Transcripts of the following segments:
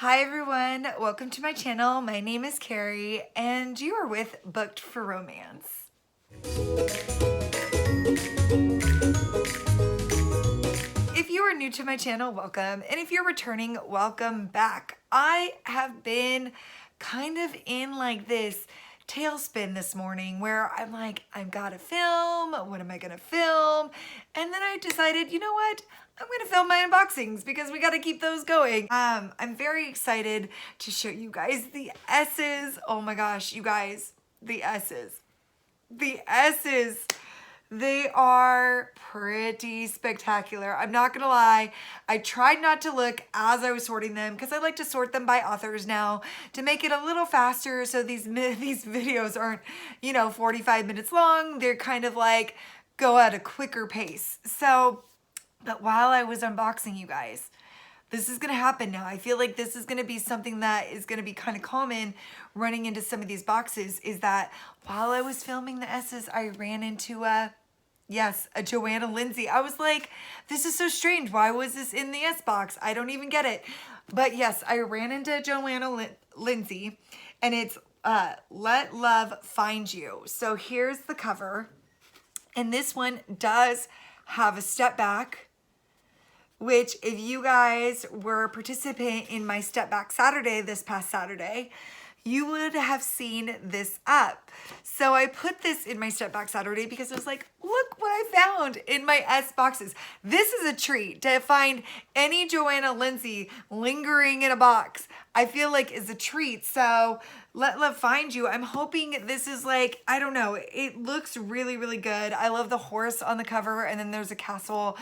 Hi everyone, welcome to my channel. My name is Carrie and you are with Booked for Romance. If you are new to my channel, welcome. And if you're returning, welcome back. I have been kind of in like this tailspin this morning where I'm like, I've got to film. What am I going to film? And then I decided, you know what? I'm going to film my unboxings because we got to keep those going. I'm very excited to show you guys the S's. Oh my gosh, you guys, the S's. The S's. They are pretty spectacular. I'm not gonna lie. I tried not to look as I was sorting them because I like to sort them by authors now to make it a little faster so these videos aren't, 45 minutes long. They're kind of like go at a quicker pace. So, but while I was unboxing, you guys, this is going to happen now. I feel like this is going to be something that is going to be kind of common running into some of these boxes, is that while I was filming the S's, I ran into a Joanna Lindsey. I was like, this is so strange. Why was this in the S box? I don't even get it. But yes, I ran into Joanna Lindsey, and it's Let Love Find You. So here's the cover. And this one does have a step back, which if you guys were a participant in my Step Back Saturday this past Saturday, you would have seen this up. So I put this in my Step Back Saturday because I was like, look what I found in my S boxes. This is a treat to find any Joanna Lindsey lingering in a box. I feel like is a treat. So Let Love Find You. I'm hoping this is like, I don't know. It looks really, really good. I love the horse on the cover, and then there's a castle.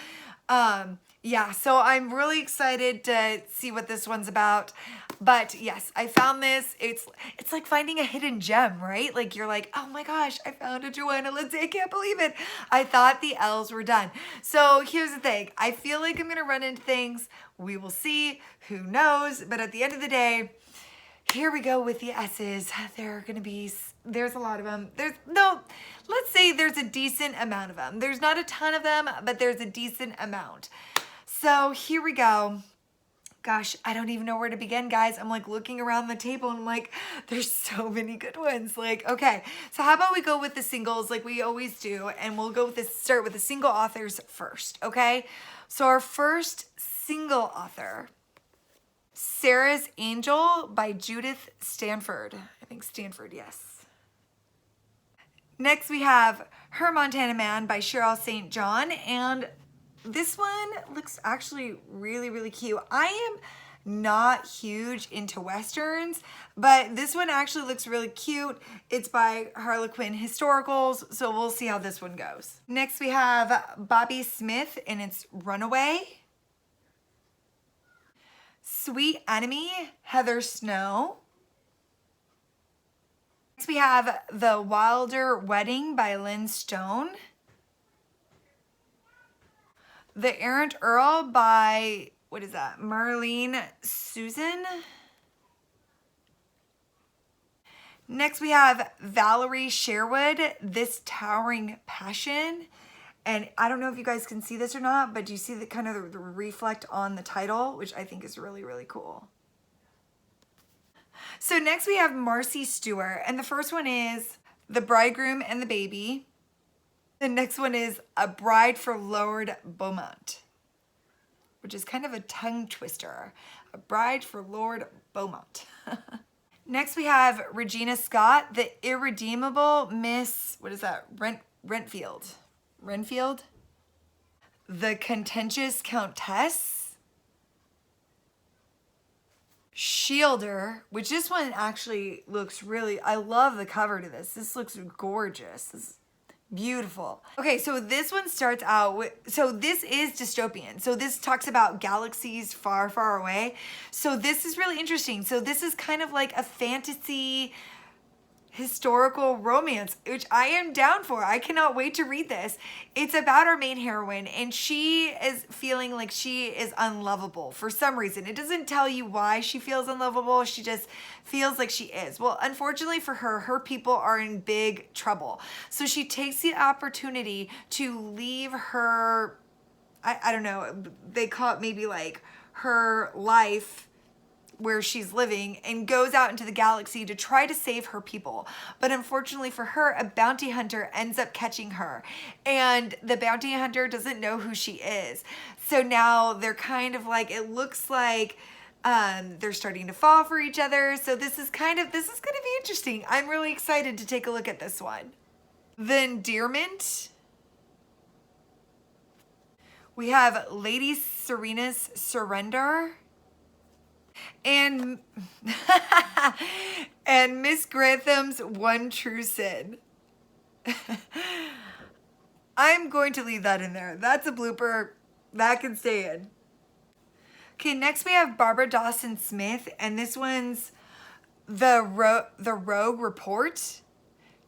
Yeah, so I'm really excited to see what this one's about. But yes, I found this. It's like finding a hidden gem, right? Like you're like, oh my gosh, I found a Joanna Lindsey. I can't believe it. I thought the L's were done. So here's the thing. I feel like I'm going to run into things. We will see. Who knows? But at the end of the day, here we go with the S's. There are going to be, there's a lot of them. Let's say there's a decent amount of them. There's not a ton of them, but there's a decent amount. So here we go. Gosh, I don't even know where to begin, guys. I'm like looking around the table and I'm like, there's so many good ones. Like, okay, so how about we go with the singles like we always do, and we'll go with this, start with the single authors first, okay? So our first single author, Sarah's Angel by Judith Stanford. I think Stanford, yes. Next we have Her Montana Man by Cheryl St. John, and this one looks actually really, really cute. I am not huge into Westerns, but this one actually looks really cute. It's by Harlequin Historicals, so we'll see how this one goes. Next we have Bobby Smith, and it's Runaway. Sweet Enemy, Heather Snow. Next we have The Wilder Wedding by Lynn Stone. The Errant Earl by, what is that, Marlene Susan. Next we have Valerie Sherwood, This Towering Passion. And I don't know if you guys can see this or not, but do you see the kind of the reflect on the title, which I think is really, really cool. So next we have Marcy Stewart, and the first one is The Bridegroom and the Baby. The next one is A Bride for Lord Beaumont, which is kind of a tongue twister. A Bride for Lord Beaumont. Next we have Regina Scott, The Irredeemable Miss, what is that, Renfield. The Contentious Countess. Shielder, which this one actually looks really, I love the cover to this. This looks gorgeous. This is beautiful. Okay, so this one starts out with, so this is dystopian. So this talks about galaxies far, far away. So this is really interesting. So this is kind of like a fantasy historical romance, which I am down for. I cannot wait to read this. It's about our main heroine, and she is feeling like she is unlovable for some reason. It doesn't tell you why she feels unlovable. She just feels like she is. Well, unfortunately for her, her people are in big trouble. So she takes the opportunity to leave her, I don't know, they call it maybe like her life where she's living and goes out into the galaxy to try to save her people. But unfortunately for her, a bounty hunter ends up catching her, and the bounty hunter doesn't know who she is. So now they're kind of like, it looks like they're starting to fall for each other. So this is going to be interesting. I'm really excited to take a look at this one. The Endearment. We have Lady Serena's Surrender. And and Miss Grantham's One True Sin. I'm going to leave that in there. That's a blooper. That can stay in. Okay, next we have Barbara Dawson Smith, and this one's the Rogue Report,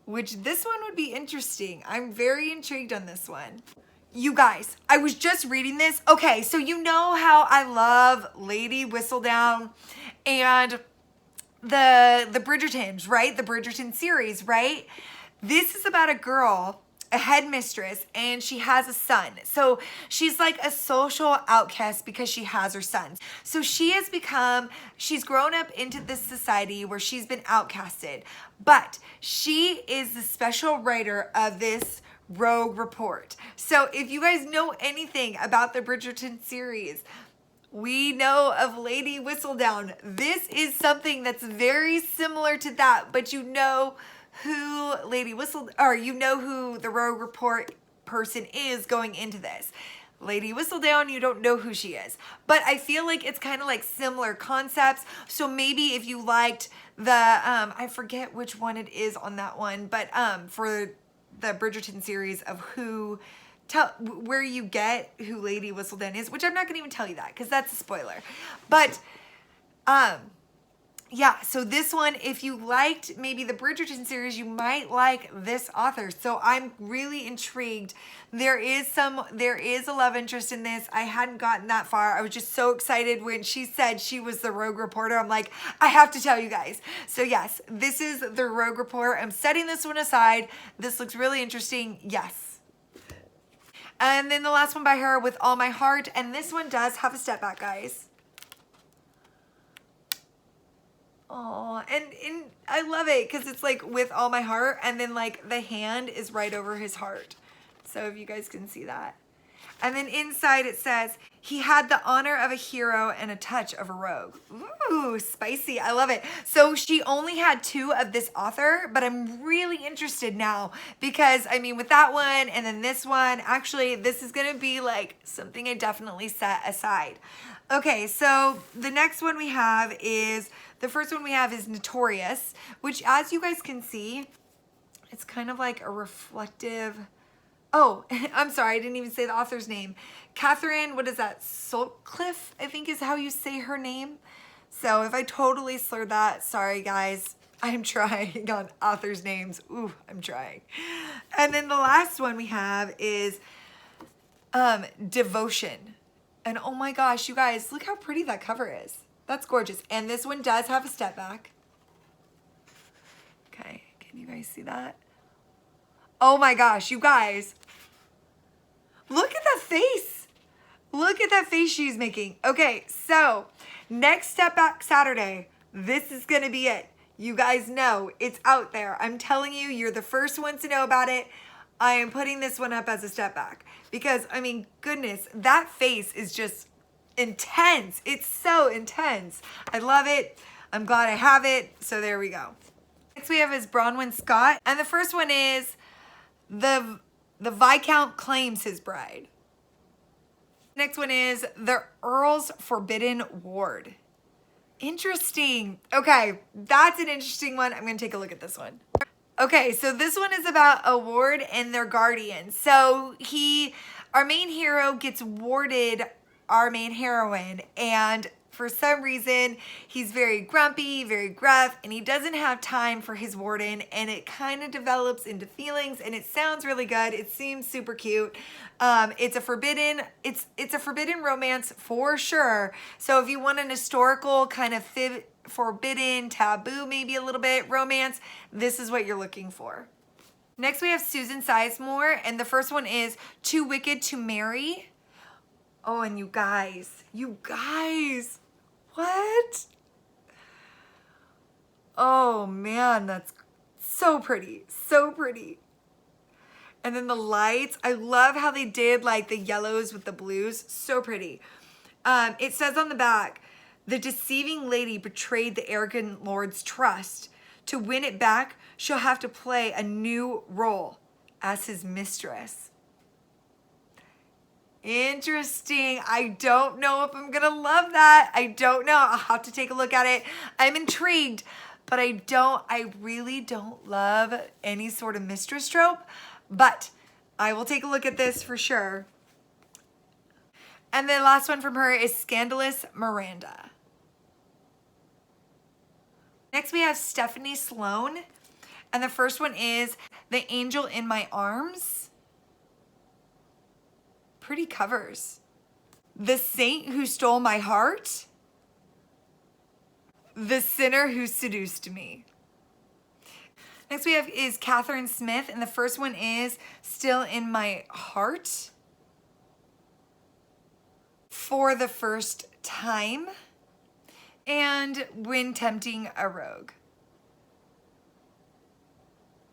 which this one would be interesting. I'm very intrigued on this one. You guys, I was just reading this. Okay, so you know how I love Lady Whistledown and the Bridgertons, right? The Bridgerton series, right? This is about a girl, a headmistress, and she has a son. So she's like a social outcast because she has her sons. So she's grown up into this society where she's been outcasted, but she is the special writer of this Rogue Report. So if you guys know anything about the Bridgerton series, we know of Lady Whistledown. This is something that's very similar to that, but you know who you know who the Rogue Report person is going into this. Lady Whistledown, you don't know who she is. But I feel like it's kind of like similar concepts. So maybe if you liked the, I forget which one it is on that one, but for the Bridgerton series of where you get who Lady Whistledown is, which I'm not gonna even tell you that because that's a spoiler. But yeah, so this one, if you liked maybe the Bridgerton series, you might like this author. So I'm really intrigued. There is a love interest in this. I hadn't gotten that far. I was just so excited when she said she was the Rogue Reporter. I'm like, I have to tell you guys. So yes, this is the Rogue Report. I'm setting this one aside. This looks really interesting. Yes. And then the last one by her, With All My Heart. And this one does have a step back, guys. Oh, and I love it because it's like with all my heart, and then like the hand is right over his heart. So if you guys can see that. And then inside it says, he had the honor of a hero and a touch of a rogue. Ooh, spicy. I love it. So she only had 2 of this author, but I'm really interested now because I mean with that one and then this one, actually this is going to be like something I definitely set aside. Okay, so the next one we have is, the first one we have is Notorious, which as you guys can see, it's kind of like a reflective, oh, I'm sorry, I didn't even say the author's name. Catherine, what is that? Sutcliffe, I think is how you say her name. So if I totally slurred that, sorry guys. I'm trying on authors' names. Ooh, I'm trying. And then the last one we have is Devotion. And oh my gosh, you guys, look how pretty that cover is. That's gorgeous. And this one does have a step back. Okay, can you guys see that? Oh my gosh, you guys. Look at that face. Look at that face she's making. Okay, so next Step Back Saturday, this is gonna be it. You guys know it's out there. I'm telling you, you're the first ones to know about it. I am putting this one up as a step back because, I mean, goodness, that face is just intense. It's so intense. I love it. I'm glad I have it. So there we go. Next we have is Bronwyn Scott. And the first one is the Viscount Claims His Bride. Next one is The Earl's Forbidden Ward. Interesting. Okay, that's an interesting one. I'm going to take a look at this one. Okay, so this one is about a ward and their guardian. So our main hero gets warded our main heroine, and for some reason he's very grumpy, very gruff, and he doesn't have time for his warden, and it kind of develops into feelings, and it sounds really good. It seems super cute. It's a forbidden romance for sure. So if you want an historical kind of forbidden, taboo, maybe a little bit romance, this is what you're looking for. Next we have Susan Sizemore, and the first one is Too Wicked to Marry. Oh, and you guys, what? Oh man, that's so pretty, so pretty. And then the lights, I love how they did like the yellows with the blues, so pretty. It says on the back, the deceiving lady betrayed the arrogant lord's trust. To win it back, she'll have to play a new role as his mistress. Interesting. I don't know if I'm gonna love that. I don't know. I'll have to take a look at it. I'm intrigued, but I really don't love any sort of mistress trope, but I will take a look at this for sure. And the last one from her is Scandalous Miranda. Next we have Stephanie Sloan, and the first one is The Angel in My Arms. Pretty covers. The Saint Who Stole My Heart. The Sinner Who Seduced Me. Next we have is Catherine Smith, and the first one is Still in My Heart. For the First Time. And When Tempting a Rogue.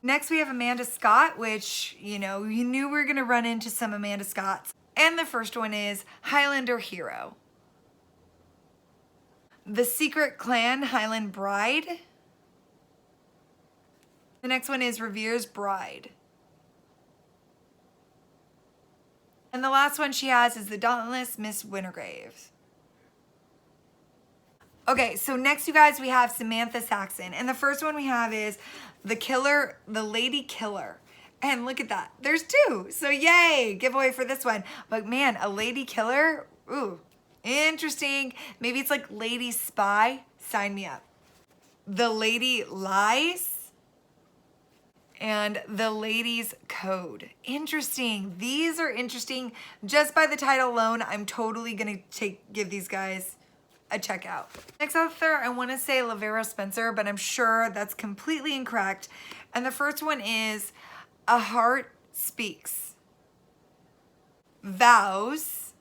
Next we have Amanda Scott, which, you know, you knew we were gonna run into some Amanda Scotts. And the first one is Highlander Hero. The Secret Clan Highland Bride. The next one is Revere's Bride. And the last one she has is The Dauntless Miss Wintergrave. Okay, so next, you guys, we have Samantha Saxon. And the first one we have is The Lady Killer. And look at that. There's two. So yay, giveaway for this one. But man, a lady killer, ooh, interesting. Maybe it's like Lady Spy. Sign me up. The Lady Lies. And The Lady's Code. Interesting. These are interesting. Just by the title alone, I'm totally gonna give these guys a check out. Next author, I want to say Lavera Spencer, but I'm sure that's completely incorrect. And the first one is A Heart Speaks. Vows.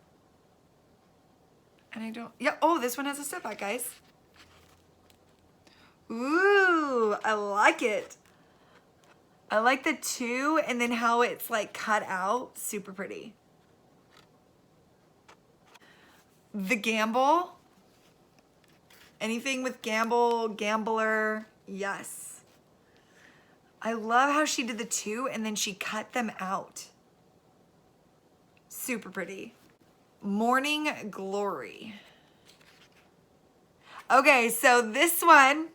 And I don't, yeah, oh, this one has a step back, guys. Ooh, I like it. I like the two and then how it's like cut out. Super pretty. The Gamble. Anything with gamble, gambler, yes. I love how she did the two and then she cut them out. Super pretty. Morning Glory. Okay, so this one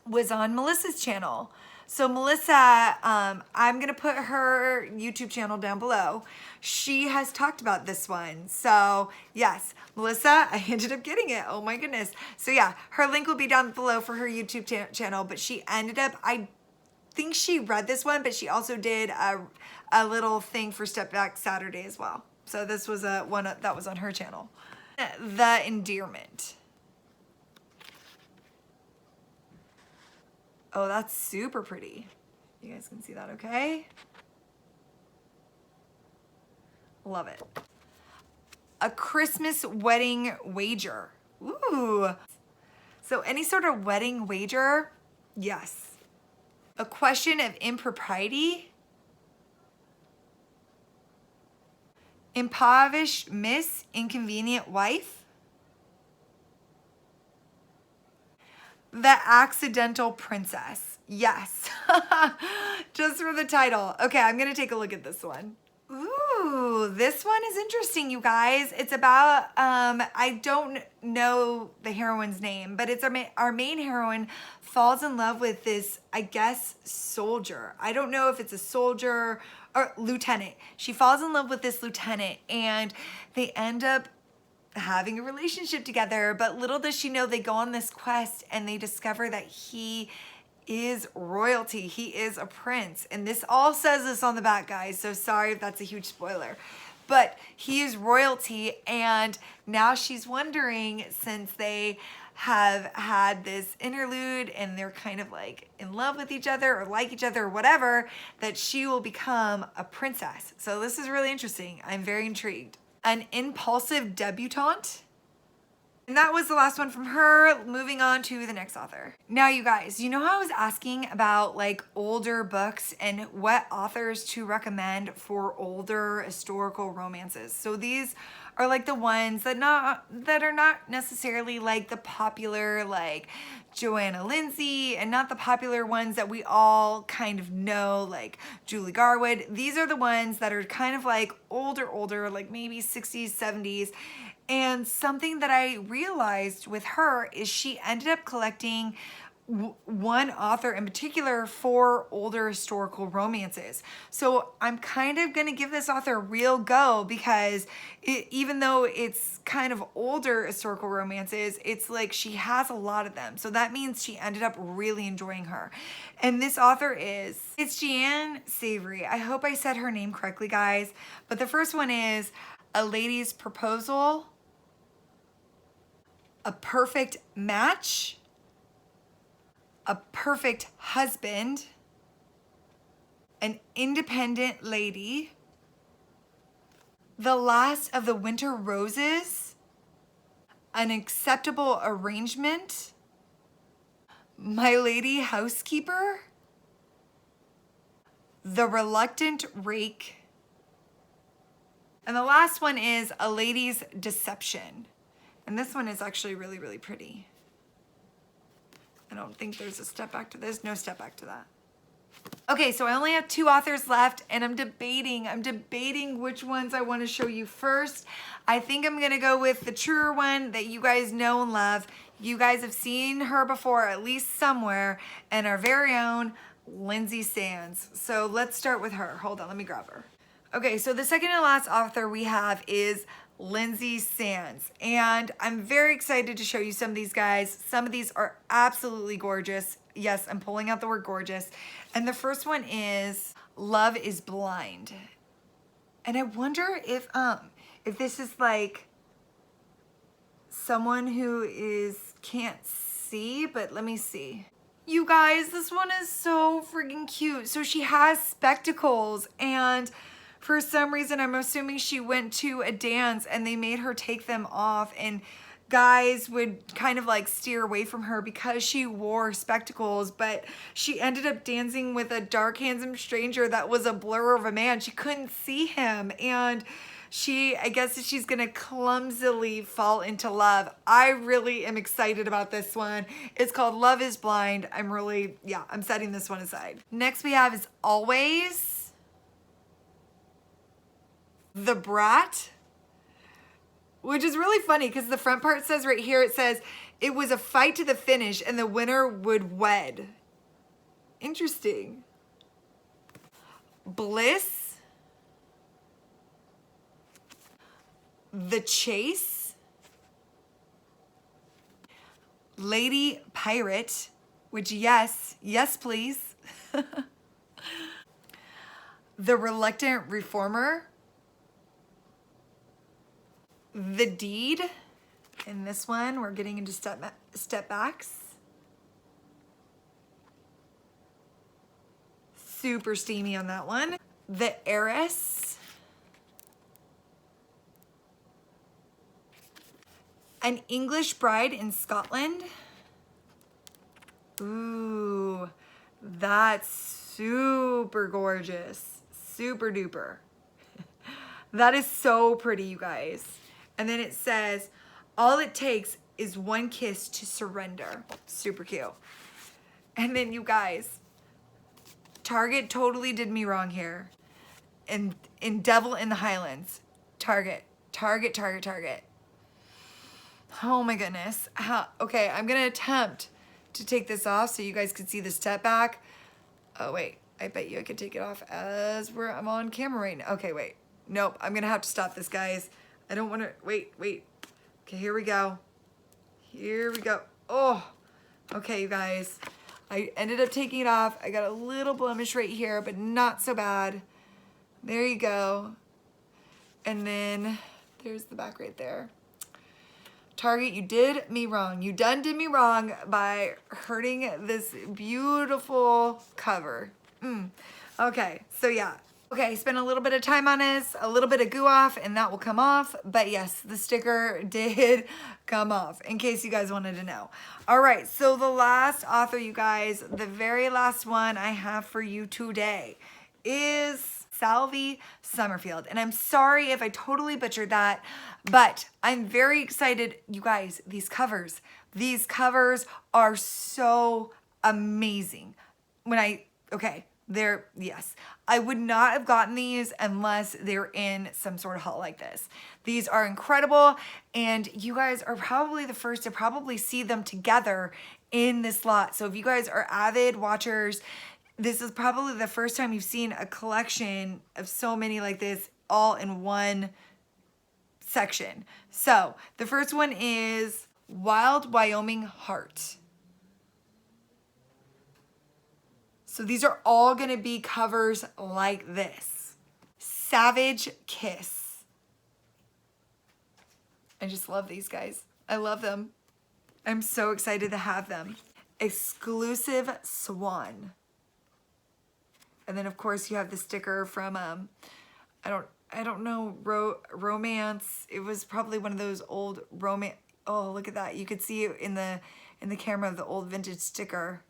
was on Melissa's channel. So Melissa, I'm gonna put her YouTube channel down below. She has talked about this one. So yes, Melissa, I ended up getting it. Oh my goodness. So yeah, her link will be down below for her YouTube channel, but she ended up, I think she read this one, but she also did a little thing for Step Back Saturday as well. So this was one that was on her channel. The Endearment. Oh, that's super pretty. You guys can see that, okay? Love it. A Christmas Wedding Wager. Ooh. So any sort of wedding wager, yes. A Question of Impropriety. Impoverished Miss, Inconvenient Wife. The Accidental Princess. Yes. Just for the title. Okay, I'm going to take a look at this one. Ooh, this one is interesting, you guys. It's about, I don't know the heroine's name, but it's our main heroine falls in love with this, I guess, soldier. I don't know if it's a soldier or lieutenant. She falls in love with this lieutenant and they end up having a relationship together, but little does she know they go on this quest and they discover that he is royalty. He is a prince. And this all says this on the back, guys, so sorry if that's a huge spoiler. But he is royalty, and now she's wondering, since they have had this interlude and they're kind of like in love with each other or like each other or whatever, that she will become a princess. So this is really interesting. I'm very intrigued. An Impulsive Debutante. And that was the last one from her. Moving on to the next author. Now, you guys, you know how I was asking about like older books and what authors to recommend for older historical romances. So these are like the ones that are not necessarily like the popular like Joanna Lindsey, and not the popular ones that we all kind of know like Julie Garwood. These are the ones that are kind of like older, like maybe 60s, 70s. And something that I realized with her is she ended up collecting one author in particular for older historical romances. So I'm kind of going to give this author a real go, because even though it's kind of older historical romances, it's like she has a lot of them. So that means she ended up really enjoying her. And this author it's Jeanne Savory. I hope I said her name correctly, guys. But the first one is A Lady's Proposal, A Perfect Match, A Perfect Husband, An Independent Lady, The Last of the Winter Roses, An Acceptable Arrangement, My Lady Housekeeper, The Reluctant Rake, and the last one is A Lady's Deception. And this one is actually really, really pretty. I don't think there's a step back to this. No step back to that. Okay, so I only have 2 authors left, and I'm debating which ones I want to show you first. I think I'm gonna go with the truer one that you guys know and love. You guys have seen her before, at least somewhere, and our very own Lindsey Sands. So let's start with her. Hold on, let me grab her. Okay, so the second and last author we have is Lindsey Sands, and I'm very excited to show you some of these guys. Some of these are absolutely gorgeous. Yes, I'm pulling out the word gorgeous. And the first one is Love is Blind. And I wonder if this is like someone who can't see, but let me see. You guys, this one is so freaking cute. So she has spectacles, and for some reason, I'm assuming she went to a dance and they made her take them off, and guys would kind of like steer away from her because she wore spectacles, but she ended up dancing with a dark, handsome stranger that was a blur of a man. She couldn't see him, and I guess she's gonna clumsily fall into love. I really am excited about this one. It's called Love is Blind. I'm setting this one aside. Next we have is Always, The Brat, which is really funny because the front part says right here, it says, it was a fight to the finish and the winner would wed. Interesting. Bliss, The Chase, Lady Pirate, which yes please. The Reluctant Reformer, The Deed. In this one, we're getting into step backs. Super steamy on that one. The Heiress, An English Bride in Scotland. Ooh, that's super gorgeous. Super duper. That is so pretty, you guys. And then it says, all it takes is one kiss to surrender. Super cute. And then you guys, Target totally did me wrong here. And in Devil in the Highlands, Target. Oh my goodness. Okay, I'm gonna attempt to take this off so you guys can see the step back. Oh wait, I bet you I could take it off as I'm on camera right now. Okay, wait. Nope, I'm gonna have to stop this, guys. I don't wanna, wait. Okay, here we go. Oh, okay, you guys. I ended up taking it off. I got a little blemish right here, but not so bad. There you go. And then there's the back right there. Target, you did me wrong. You done did me wrong by hurting this beautiful cover. Okay, so yeah, Okay, spend a little bit of time on this, a little bit of goo off, and that will come off. But yes, the sticker did come off, in case you guys wanted to know. All right, so the last author, you guys, the very last one I have for you today is Salvi Summerfield. And I'm sorry if I totally butchered that, but I'm very excited. You guys, these covers are so amazing. Yes, I would not have gotten these unless they're in some sort of haul like this. These are incredible, and you guys are probably the first to probably see them together in this lot. So if you guys are avid watchers, this is probably the first time you've seen a collection of so many like this all in one section. So the first one is Wild Wyoming Heart. So these are all gonna be covers like this. Savage Kiss. I just love these guys. I love them. I'm so excited to have them. Exclusive Swan. And then of course you have the sticker from, I don't know, Romance. It was probably one of those old romance. Oh, look at that. You could see it in the camera of the old vintage sticker.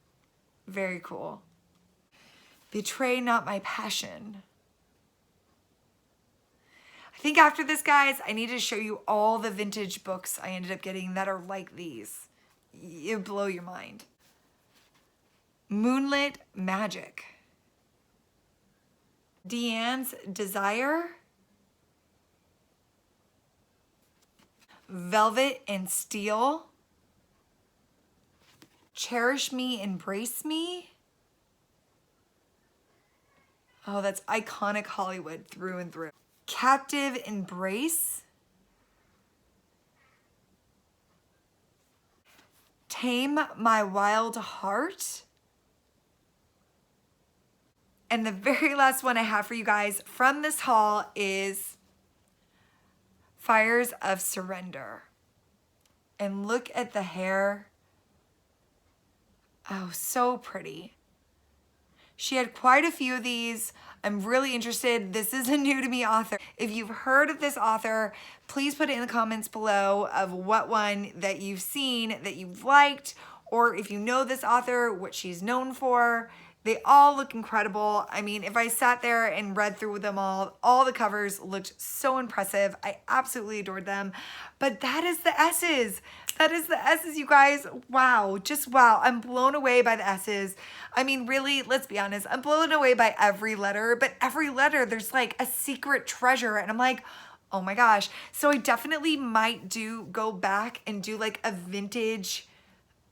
Very cool. Betray Not My Passion. I think after this, guys, I need to show you all the vintage books I ended up getting that are like these. It'll blow your mind. Moonlit Magic. Deanne's Desire. Velvet and Steel. Cherish Me, Embrace Me. Oh, that's iconic Hollywood through and through. Captive Embrace. Tame My Wild Heart. And the very last one I have for you guys from this haul is Fires of Surrender. And look at the hair. Oh, so pretty. She had quite a few of these. I'm really interested. This is a new to me author. If you've heard of this author, please put it in the comments below of what one that you've seen that you've liked, or if you know this author, what she's known for. They all look incredible. I mean, if I sat there and read through them all the covers looked so impressive. I absolutely adored them. But that is the S's. That is the S's, you guys. Wow, just wow. I'm blown away by the S's. I mean, really, let's be honest. I'm blown away by every letter, but every letter, there's like a secret treasure. And I'm like, oh my gosh. So I definitely might go back and do like a vintage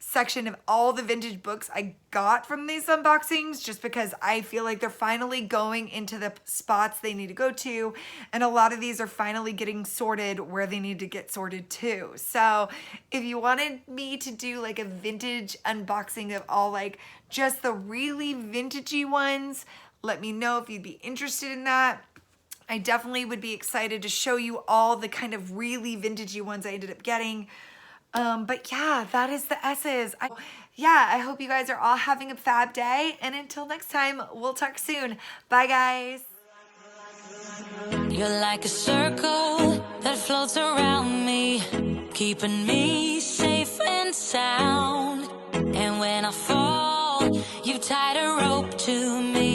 section of all the vintage books I got from these unboxings, just because I feel like they're finally going into the spots they need to go to, and a lot of these are finally getting sorted where they need to get sorted too. So if you wanted me to do like a vintage unboxing of all like just the really vintagey ones, let me know if you'd be interested in that. I definitely would be excited to show you all the kind of really vintagey ones I ended up getting. But yeah, that is the S's. I hope you guys are all having a fab day, and until next time, we'll talk soon. Bye, guys. You're like a circle that floats around me, keeping me safe and sound. And when I fall, you tied a rope to me.